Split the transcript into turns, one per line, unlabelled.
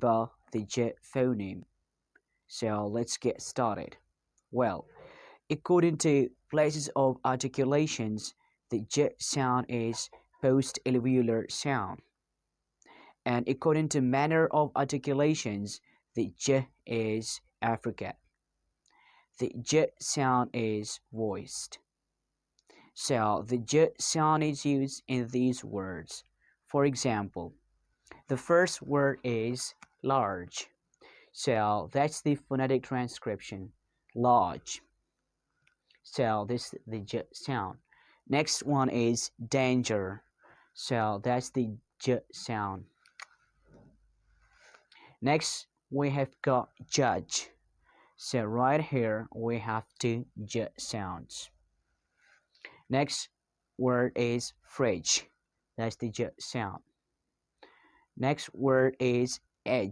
spell the J phoneme. So let's get started. Well, according to places of articulations, the J sound is post-alveolar sound. And according to manner of articulations, the J is affricate. The J sound is voiced. So the J sound is used in these words. For example, the first word is large. So that's the phonetic transcription. Large. So this is the J sound. Next one is danger. So that's the J sound. Next we have got judge. So right here we have two J sounds. Next word is fridge. That's the J sound. Next word is edge.